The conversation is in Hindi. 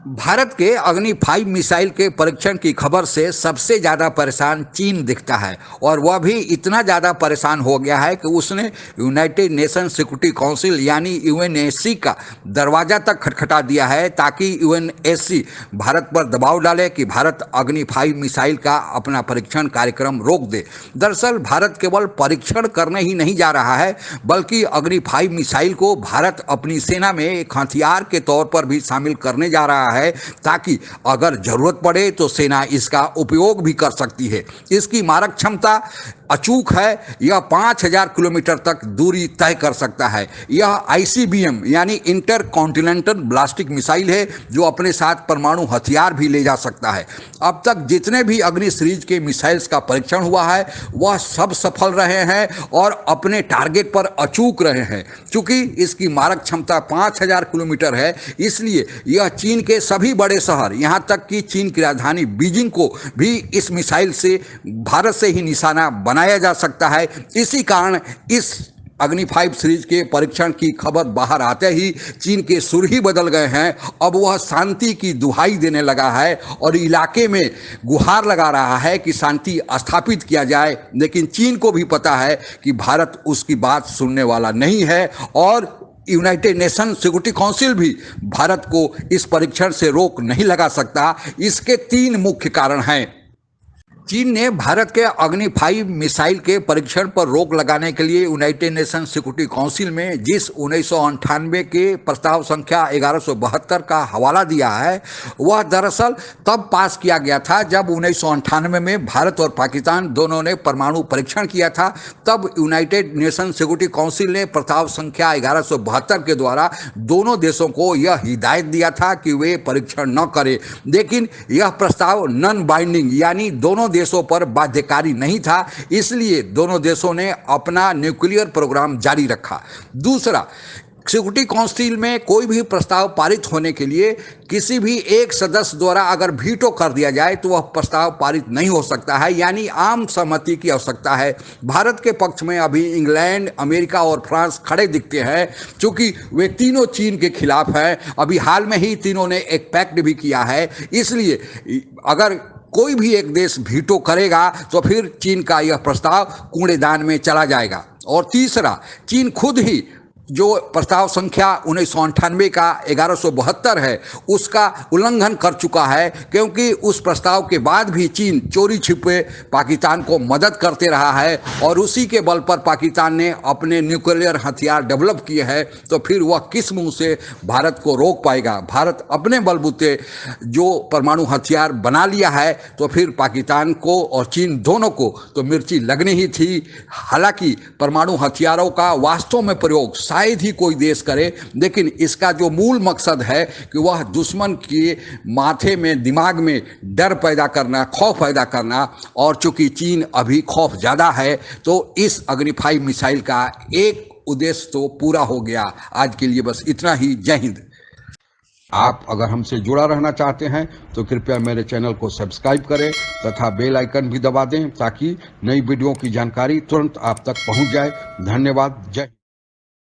भारत के अग्नि 5 मिसाइल के परीक्षण की खबर से सबसे ज़्यादा परेशान चीन दिखता है और वह भी इतना ज़्यादा परेशान हो गया है कि उसने यूनाइटेड नेशन सिक्योरिटी काउंसिल यानी यूएनएससी का दरवाज़ा तक खटखटा दिया है ताकि यूएनएससी भारत पर दबाव डाले कि भारत अग्नि 5 मिसाइल का अपना परीक्षण कार्यक्रम रोक दे। दरअसल भारत केवल परीक्षण करने ही नहीं जा रहा है बल्कि अग्नि 5 मिसाइल को भारत अपनी सेना में एक हथियार के तौर पर भी शामिल करने जा रहा है ताकि अगर जरूरत पड़े तो सेना इसका उपयोग भी कर सकती है। इसकी मारक क्षमता अचूक है, यह 5000 किलोमीटर तक दूरी तय कर सकता है। यह आईसीबीएम यानी इंटर कॉन्टिनेंटल ब्लास्टिक मिसाइल है जो अपने साथ परमाणु हथियार भी ले जा सकता है। अब तक जितने भी अग्नि सीरीज के मिसाइल्स का परीक्षण हुआ है वह सब सफल रहे हैं और अपने टारगेट पर अचूक रहे हैं। चूंकि इसकी मारक क्षमता 5000 किलोमीटर है इसलिए यह चीन के सभी बड़े शहर यहाँ तक कि चीन की राजधानी बीजिंग को भी इस मिसाइल से भारत से ही निशाना बनाया जा सकता है। इसी कारण इस अग्नि 5 सीरीज के परीक्षण की खबर बाहर आते ही चीन के सुर ही बदल गए हैं। अब वह शांति की दुहाई देने लगा है और इलाके में गुहार लगा रहा है कि शांति स्थापित किया जाए, लेकिन चीन को भी पता है कि भारत उसकी बात सुनने वाला नहीं है और यूनाइटेड नेशन सिक्योरिटी काउंसिल भी भारत को इस परीक्षण से रोक नहीं लगा सकता। इसके 3 मुख्य कारण हैं। चीन ने भारत के अग्नि 5 मिसाइल के परीक्षण पर रोक लगाने के लिए यूनाइटेड नेशन सिक्योरिटी काउंसिल में जिस 1998 के प्रस्ताव संख्या 1172 का हवाला दिया है वह दरअसल तब पास किया गया था जब 1998 में भारत और पाकिस्तान दोनों ने परमाणु परीक्षण किया था। तब यूनाइटेड नेशन सिक्योरिटी काउंसिल ने प्रस्ताव संख्या 1172 के द्वारा दोनों देशों को यह हिदायत दिया था कि वे परीक्षण न करें, लेकिन यह प्रस्ताव नॉन बाइंडिंग यानी दोनों देशों पर बाध्यकारी नहीं था, इसलिए दोनों देशों ने अपना न्यूक्लियर प्रोग्राम जारी रखा। दूसरा, सिक्योरिटी काउंसिल में कोई भी प्रस्ताव पारित होने के लिए किसी भी एक सदस्य द्वारा अगर वीटो कर दिया जाए तो वह प्रस्ताव पारित नहीं हो सकता है, यानी आम सहमति की आवश्यकता है। भारत के पक्ष में अभी इंग्लैंड, अमेरिका और फ्रांस खड़े दिखते हैं क्योंकि वे तीनों चीन के खिलाफ हैं। अभी हाल में ही तीनों ने एक पैक्ट भी किया है, इसलिए अगर कोई भी एक देश वीटो करेगा तो फिर चीन का यह प्रस्ताव कूड़ेदान में चला जाएगा। और तीसरा, चीन खुद ही जो प्रस्ताव संख्या 1998 का 1172 है उसका उल्लंघन कर चुका है, क्योंकि उस प्रस्ताव के बाद भी चीन चोरी छिपे पाकिस्तान को मदद करते रहा है और उसी के बल पर पाकिस्तान ने अपने न्यूक्लियर हथियार डेवलप किए हैं। तो फिर वह किस मुंह से भारत को रोक पाएगा? भारत अपने बलबूते जो परमाणु हथियार बना लिया है तो फिर पाकिस्तान को और चीन दोनों को तो मिर्ची लगनी ही थी। हालांकि परमाणु हथियारों का वास्तव में प्रयोग शायद ही कोई देश करे, लेकिन इसका जो मूल मकसद है कि वह दुश्मन के माथे में, दिमाग में डर पैदा करना, खौफ पैदा करना, और चूंकि चीन अभी खौफ ज़्यादा है तो इस अग्नि 5 मिसाइल का एक उद्देश्य तो पूरा हो गया। आज के लिए बस इतना ही। जय हिंद। आप अगर हमसे जुड़ा रहना चाहते हैं तो कृपया मेरे चैनल को सब्सक्राइब करें तथा बेल आइकन भी दबा दें ताकि नई वीडियो की जानकारी तुरंत आप तक पहुंच जाए। धन्यवाद। जय।